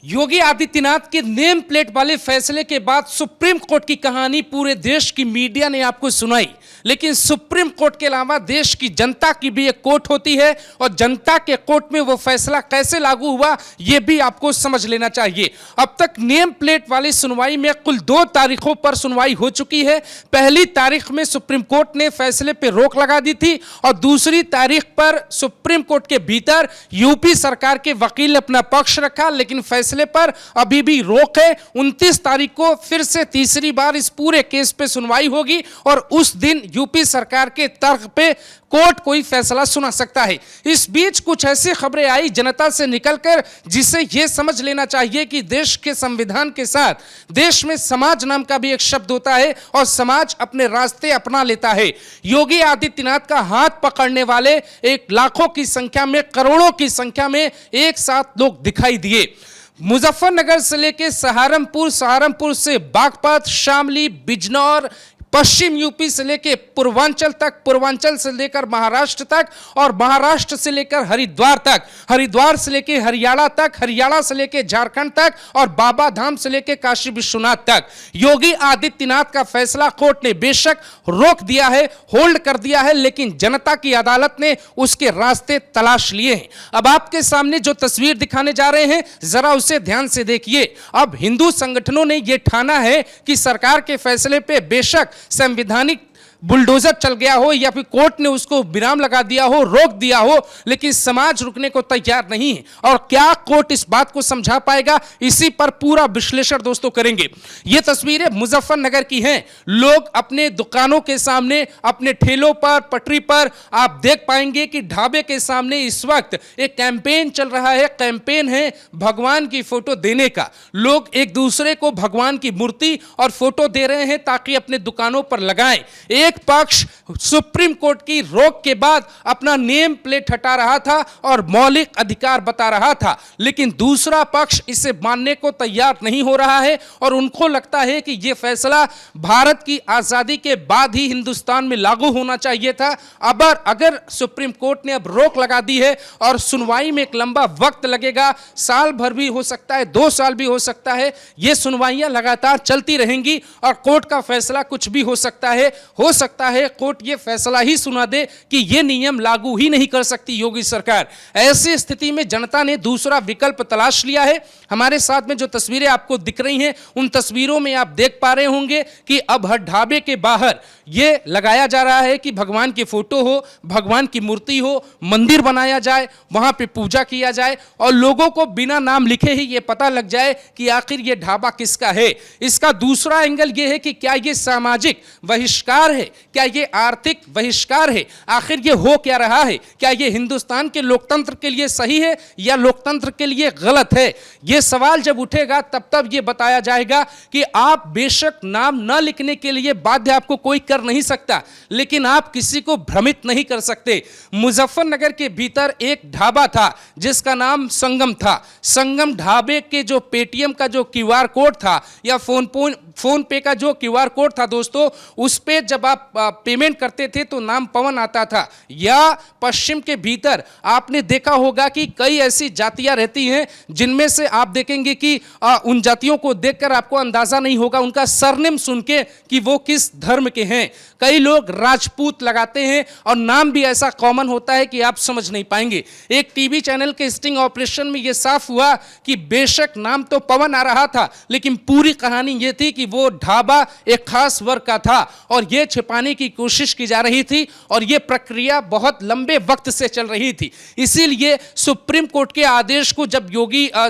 योगी आदित्यनाथ के name plate वाले फैसले के बाद सुप्रीम कोर्ट की कहानी पूरे देश की मीडिया ने आपको सुनाई, लेकिन सुप्रीम कोर्ट के अलावा देश की जनता की भी एक कोर्ट होती है और जनता के कोर्ट में वो फैसला कैसे लागू हुआ ये भी आपको समझ लेना चाहिए। अब तक नेम प्लेट वाली सुनवाई में कुल 2 तारीखों पर सुनवाई हो चुकी है। पहली तारीख में सुप्रीम कोर्ट ने फैसले पर रोक लगा दी थी और दूसरी तारीख पर सुप्रीम कोर्ट के भीतर यूपी सरकार के वकील ने अपना पक्ष रखा, लेकिन फैसले पर अभी भी रोक है। 29 तारीख को फिर से तीसरी बार इस पूरे केस पे सुनवाई होगी और उस दिन यूपी सरकार के तर्क पे कोर्ट कोई फैसला सुना सकता है। इस बीच कुछ ऐसी खबरें आई जनता से निकलकर जिसे यह समझ लेना चाहिए कि देश के संविधान के साथ देश में समाज नाम का भी एक शब्द होता है और समाज अपने रास्ते अपना लेता है। योगी आदित्यनाथ का हाथ पकड़ने वाले एक लाखों की संख्या में, करोड़ों की संख्या में एक साथ लोग दिखाई दिए। मुजफ्फरनगर से लेकर सहारनपुर, सहारनपुर से बागपत, शामली, बिजनौर, पश्चिम यूपी से लेकर पूर्वांचल तक, पूर्वांचल से लेकर महाराष्ट्र तक और महाराष्ट्र से लेकर हरिद्वार तक, हरिद्वार से लेकर हरियाणा तक, हरियाणा से लेकर झारखंड तक और बाबा धाम से लेकर काशी विश्वनाथ तक योगी आदित्यनाथ का फैसला कोर्ट ने बेशक रोक दिया है, होल्ड कर दिया है, लेकिन जनता की अदालत ने उसके रास्ते तलाश लिए हैं। अब आपके सामने जो तस्वीर दिखाने जा रहे हैं जरा उसे ध्यान से देखिए। अब हिंदू संगठनों ने यह ठाना है कि सरकार के फैसले पे बेशक संवैधानिक बुलडोजर चल गया हो या फिर कोर्ट ने उसको विराम लगा दिया हो, रोक दिया हो, लेकिन समाज रुकने को तैयार नहीं है। और क्या कोर्ट इस बात को समझा पाएगा, इसी पर पूरा विश्लेषण दोस्तों करेंगे। ये तस्वीरें मुजफ्फरनगर की हैं। लोग अपने दुकानों के सामने, अपने ठेलों पर, पटरी पर आप देख पाएंगे कि ढाबे के सामने इस वक्त एक कैंपेन चल रहा है। कैंपेन है भगवान की फोटो देने का। लोग एक दूसरे को भगवान की मूर्ति और फोटो दे रहे हैं ताकि अपने दुकानों पर लगाएं। एक पक्ष सुप्रीम कोर्ट की रोक के बाद अपना नेम प्लेट हटा रहा था और मौलिक अधिकार बता रहा था, लेकिन दूसरा पक्ष इसे मानने को तैयार नहीं हो रहा है और उनको लगता है कि यह फैसला भारत की आजादी के बाद ही हिंदुस्तान में लागू होना चाहिए था। अब अगर सुप्रीम कोर्ट ने अब रोक लगा दी है और सुनवाई में एक लंबा वक्त लगेगा, साल भर भी हो सकता है, 2 साल भी हो सकता है, ये सुनवाइयां लगातार चलती रहेंगी और कोर्ट का फैसला कुछ भी हो सकता है कोर्ट ये फैसला ही सुना दे कि ये नियम लागू ही नहीं कर सकती योगी सरकार। ऐसी स्थिति में जनता ने दूसरा विकल्प तलाश लिया है। हमारे साथ में जो तस्वीरें आपको दिख रही हैं उन तस्वीरों में आप देख पा रहे होंगे कि अब हर ढाबे के बाहर ये लगाया जा रहा है कि भगवान की फोटो हो, भगवान की मूर्ति हो, मंदिर बनाया जाए, वहां पे पूजा किया जाए और लोगों को बिना नाम लिखे ही ये पता लग जाए कि आखिर ये ढाबा किसका है। इसका दूसरा एंगल ये है कि क्या ये सामाजिक बहिष्कार है, क्या ये आर्थिक बहिष्कार है, आखिर ये हो क्या रहा है, क्या ये हिंदुस्तान के लोकतंत्र के लिए सही है या लोकतंत्र के लिए गलत है। ये सवाल जब उठेगा तब ये बताया जाएगा कि आप बेशक नाम न लिखने के लिए बाध्य आपको कोई कर नहीं सकता, लेकिन आप किसी को भ्रमित नहीं कर सकते। मुजफ्फरनगर के भीतर एक ढाबा था जिसका नाम संगम था। संगम ढाबे के जो पेटीएम का जो क्यूआर कोड था या फोन पे का जो क्यूआर कोड था दोस्तों, उस पे जब आप पेमेंट करते थे तो नाम पवन आता था। या पश्चिम के भीतर आपने देखा होगा कि कई ऐसी जातियां रहती हैं जिनमें से आप देखेंगे कि उन जातियों को देखकर आपको अंदाजा नहीं होगा उनका सरनेम सुन के कि वो किस धर्म के हैं। कई लोग राजपूत लगाते हैं और नाम भी ऐसा कॉमन होता है कि आप समझ नहीं पाएंगे। एक टीवी चैनल के स्टिंग ऑपरेशन में यह साफ हुआ कि बेशक नाम तो पवन आ रहा था, लेकिन पूरी कहानी यह थी कि वो ढाबा एक खास वर्ग का था और यह छिपाने की कोशिश की जा रही थी और यह प्रक्रिया बहुत लंबे वक्त से चल रही थी। इसीलिए सुप्रीम कोर्ट के आदेश को जब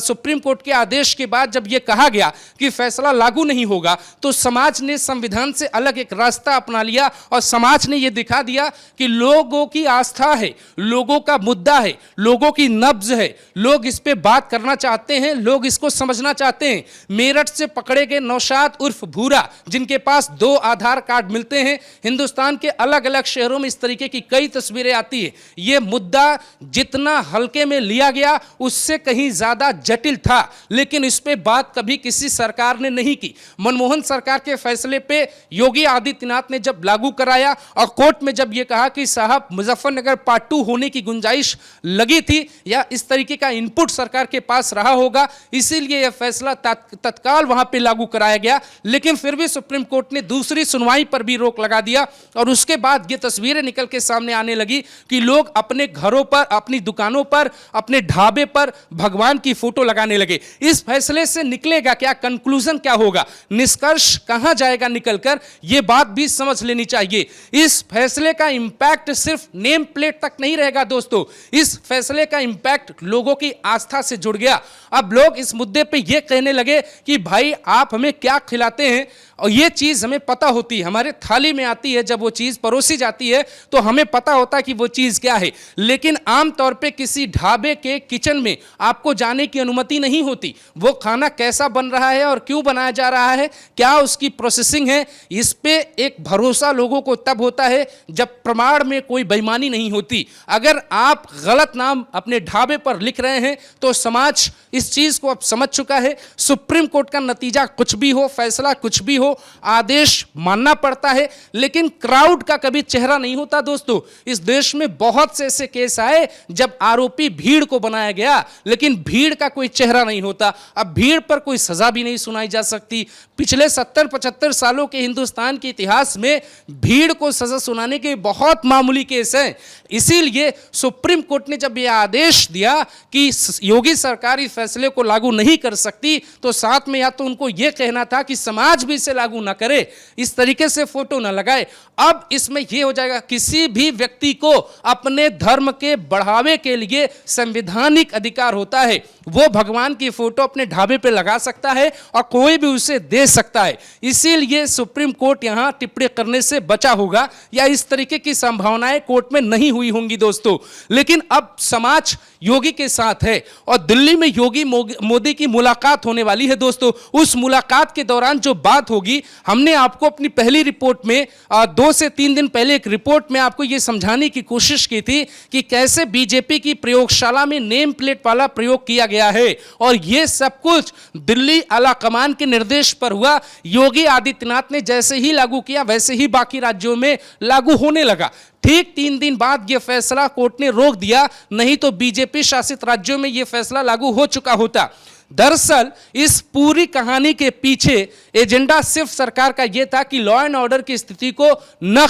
सुप्रीम कोर्ट के आदेश के बाद जब यह कहा गया कि फैसला लागू नहीं होगा, तो समाज ने संविधान से अलग एक रास्ता अपना लिया और समाज ने यह दिखा दिया कि लोगों की आस्था है, लोगों का मुद्दा है, लोगों की नब्ज है, लोग इस पे बात करना चाहते हैं, लोग इसको समझना चाहते हैं। मेरठ से पकड़े गए नौशाद उर्फ भूरा, जिनके पास 2 आधार कार्ड मिलते हैं, हिंदुस्तान के अलग अलग शहरों में इस तरीके की कई तस्वीरें आती है। ये मुद्दा जितना हल्के में लिया गया उससे कहीं ज्यादा जटिल था, लेकिन इस पे बात कभी किसी सरकार ने नहीं की। मनमोहन सरकार के फैसले पे योगी आदित्यनाथ ने जब लागू कराया और कोर्ट में जब ये कहा कि साहब मुजफ्फरनगर पार्ट 2 होने की गुंजाइश लगी थी या इस तरीके का इनपुट सरकार के पास रहा होगा, इसीलिए यह फैसला तत्काल वहां पे लागू कराया गया। लेकिन फिर भी सुप्रीम कोर्ट ने दूसरी सुनवाई पर भी रोक लगा दिया और उसके बाद ये तस्वीरें निकल के सामने आने लगी कि लोग अपने घरों पर, अपनी दुकानों पर, अपने ढाबे पर भगवान की फोटो लगाने लगे। इस फैसले से निकलेगा क्या, कंक्लूजन क्या होगा, निष्कर्ष कहां जाएगा निकलकर, यह बात भी समझ लेनी चाहिए। इस फैसले का इंपैक्ट सिर्फ नेम प्लेट तक नहीं रहेगा दोस्तों, इस फैसले का इंपैक्ट लोगों की आस्था से जुड़ गया। अब लोग इस मुद्दे पे ये कहने लगे कि भाई आप हमें क्या खिलाते हैं, और ये चीज हमें पता होती है, हमारे थाली में आती है, जब वो चीज परोसी जाती है तो हमें पता होता है कि वो चीज क्या है। लेकिन आमतौर पे किसी ढाबे के किचन में आपको जाने की अनुमति नहीं होती। वो खाना कैसा बन रहा है और क्यों बनाया जा रहा है, क्या उसकी प्रोसेसिंग है, इस पे एक भरोसा लोगों को तब होता है जब प्रमाण में कोई बेईमानी नहीं होती। अगर आप गलत नाम अपने ढाबे पर लिख रहे हैं तो समाज इस चीज को अब समझ चुका है। सुप्रीम कोर्ट का नतीजा कुछ भी हो, फैसला कुछ भी हो, आदेश मानना पड़ता है, लेकिन क्राउड का कभी चेहरा नहीं होता दोस्तों। इस देश में बहुत से ऐसे केस आए जब आरोपी भीड़ को बनाया गया, लेकिन भीड़ का कोई चेहरा नहीं होता। अब भीड़ पर कोई सजा भी नहीं सुनाई जा सकती। पिछले 70-75 सालों के हिंदुस्तान के इतिहास में भीड़ को सजा सुनाने के बहुत मामूली केस हैं। इसीलिए सुप्रीम कोर्ट ने जब यह आदेश दिया कि योगी सरकार इस फैसले को लागू नहीं कर सकती, तो साथ में या तो उनको यह कहना था कि समाज भी इसे लागू ना करे, इस तरीके से फोटो ना लगाए। अब इसमें यह हो जाएगा, किसी भी व्यक्ति को अपने धर्म के बढ़ावे के लिए संवैधानिक अधिकार होता है। वो भगवान की फोटो अपने ढाबे पे लगा सकता है और कोई भी उसे दे सकता है। इसीलिए सुप्रीम कोर्ट यहां टिप्पणी करने से बचा होगा, या इस तरीके की संभावनाएं कोर्ट में नहीं हुई होंगी दोस्तों। लेकिन अब समाज योगी के साथ है और दिल्ली में योगी मोदी की मुलाकात होने वाली है दोस्तों। उस मुलाकात के दौरान जो बात होगी, हमने आपको अपनी पहली रिपोर्ट में 2 से 3 दिन पहले एक रिपोर्ट में आपको यह समझाने की कोशिश की थी कि कैसे बीजेपी की प्रयोगशाला में नेम प्लेट वाला प्रयोग किया गया है, और यह सब कुछ दिल्ली आला कमान के निर्देश पर हुआ। योगी आदित्यनाथ ने जैसे ही लागू किया वैसे ही बाकी राज्यों में लागू होने लगा। ठीक 3 दिन बाद यह फैसला कोर्ट ने रोक दिया, नहीं तो बीजेपी शासित राज्यों में यह फैसला लागू हो चुका होता। दरअसल इस पूरी कहानी के पीछे एजेंडा सिर्फ सरकार का यह था कि लॉ एंड ऑर्डर की स्थिति को न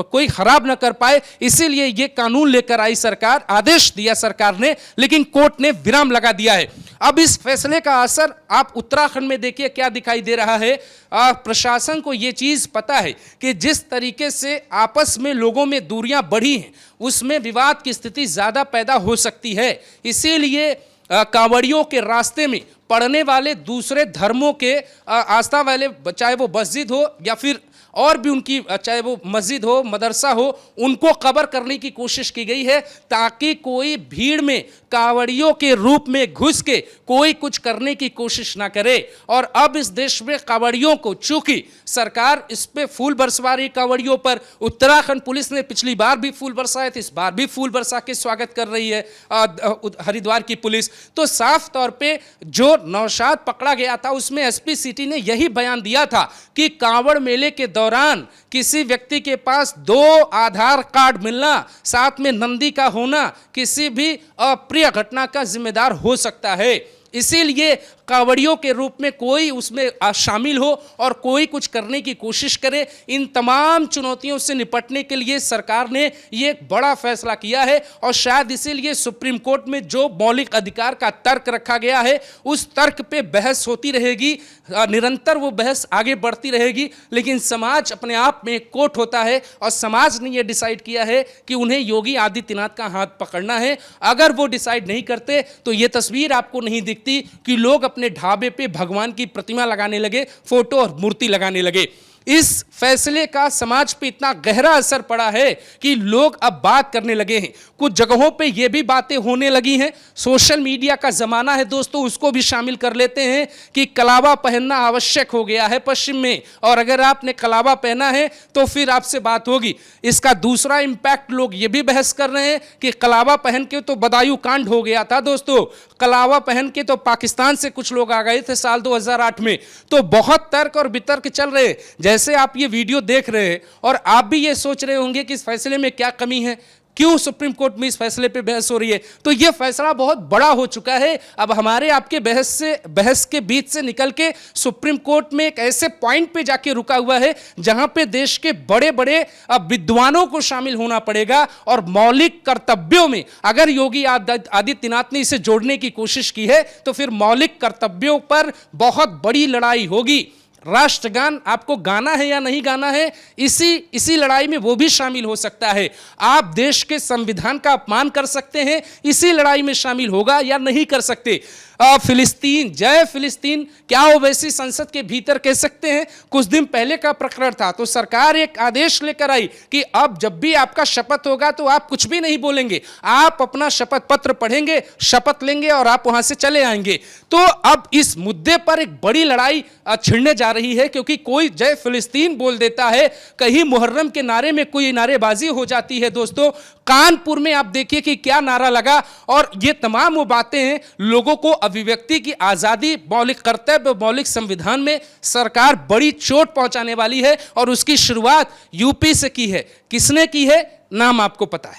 कोई खराब न कर पाए, इसीलिए यह कानून लेकर आई सरकार, आदेश दिया सरकार ने, लेकिन कोर्ट ने विराम लगा दिया है। अब इस फैसले का असर आप उत्तराखंड में देखिए क्या दिखाई दे रहा है। प्रशासन को यह चीज पता है कि जिस तरीके से आपस में लोगों में दूरियां बढ़ी हैं, उसमें विवाद की स्थिति ज्यादा पैदा हो सकती है। इसीलिए कांवड़ियों के रास्ते में पड़ने वाले दूसरे धर्मों के आस्था वाले, चाहे वो मस्जिद हो या फिर और भी उनकी, चाहे वो मस्जिद हो, मदरसा हो, उनको कवर करने की कोशिश की गई है ताकि कोई भीड़ में कांवड़ियों के रूप में घुस के कोई कुछ करने की कोशिश ना करे। और अब इस देश में कांवड़ियों को, चूंकि सरकार इस पे फूल बरसवा रही कांवड़ियों पर, उत्तराखंड पुलिस ने पिछली बार भी फूल बरसाए थे, इस बार भी फूल बरसा के स्वागत कर रही है हरिद्वार की पुलिस। तो साफ तौर पे जो नौशाद पकड़ा गया था उसमें एसपी सिटी ने यही बयान दिया था कि कांवड़ मेले के दौरान किसी व्यक्ति के पास 2 आधार कार्ड मिलना, साथ में नंदी का होना किसी भी अप्रिय घटना का जिम्मेदार हो सकता है। इसीलिए कांवड़ियों के रूप में कोई उसमें शामिल हो और कोई कुछ करने की कोशिश करे, इन तमाम चुनौतियों से निपटने के लिए सरकार ने ये एक बड़ा फैसला किया है। और शायद इसीलिए सुप्रीम कोर्ट में जो मौलिक अधिकार का तर्क रखा गया है, उस तर्क पे बहस होती रहेगी, निरंतर वो बहस आगे बढ़ती रहेगी। लेकिन समाज अपने आप में एक कोर्ट होता है और समाज ने यह डिसाइड किया है कि उन्हें योगी आदित्यनाथ का हाथ पकड़ना है। अगर वो डिसाइड नहीं करते तो ये तस्वीर आपको नहीं दिखती कि लोग अपने ढाबे पे भगवान की प्रतिमा लगाने लगे, फोटो और मूर्ति लगाने लगे। इस फैसले का समाज पे इतना गहरा असर पड़ा है कि लोग अब बात करने लगे हैं। कुछ जगहों पे ये भी बातें होने लगी हैं, सोशल मीडिया का जमाना है दोस्तों, उसको भी शामिल कर लेते हैं कि कलावा पहनना आवश्यक हो गया है पश्चिम में, और अगर आपने कलावा पहना है तो फिर आपसे बात होगी। इसका दूसरा इंपैक्ट लोग ये भी बहस कर रहे हैं कि कलावा पहन के तो बदायूं कांड हो गया था दोस्तों, कलावा पहन के तो पाकिस्तान से कुछ लोग आ गए थे साल 2008 में। तो बहुत तर्क और वितर्क चल रहे हैं। जैसे आप ये वीडियो देख रहे हैं और आप भी ये सोच रहे होंगे कि इस फैसले में क्या कमी है, क्यों सुप्रीम कोर्ट में इस फैसले पे बहस हो रही है, तो यह फैसला बहुत बड़ा हो चुका है। अब हमारे आपके बहस के बीच से निकल के सुप्रीम कोर्ट में एक ऐसे पॉइंट पे जाके रुका हुआ है जहां पे देश के बड़े बड़े विद्वानों को शामिल होना पड़ेगा। और मौलिक कर्तव्यों में अगर योगी आदित्यनाथ ने इसे जोड़ने की कोशिश की है तो फिर मौलिक कर्तव्यों पर बहुत बड़ी लड़ाई होगी। राष्ट्रगान आपको गाना है या नहीं गाना है, इसी लड़ाई में वो भी शामिल हो सकता है। आप देश के संविधान का अपमान कर सकते हैं, इसी लड़ाई में शामिल होगा या नहीं कर सकते। फिलिस्तीन, जय फिलिस्तीन, क्या ओवैसी संसद के भीतर कह सकते हैं? कुछ दिन पहले का प्रकरण था, तो सरकार एक आदेश लेकर आई कि अब जब भी आपका शपथ होगा तो आप कुछ भी नहीं बोलेंगे, आप अपना शपथ पत्र पढ़ेंगे, शपथ लेंगे और आप वहां से चले आएंगे। तो अब इस मुद्दे पर एक बड़ी लड़ाई छिड़ने जा रही है, क्योंकि कोई जय फिलिस्तीन बोल देता है, कहीं मुहर्रम के नारे में कोई नारेबाजी हो जाती है दोस्तों। कानपुर में आप देखिए कि क्या नारा लगा, और ये तमाम वो बातें हैं। लोगों को अभिव्यक्ति की आजादी, मौलिक कर्तव्य, मौलिक संविधान में सरकार बड़ी चोट पहुंचाने वाली है, और उसकी शुरुआत यूपी से की है। किसने की है, नाम आपको पता है।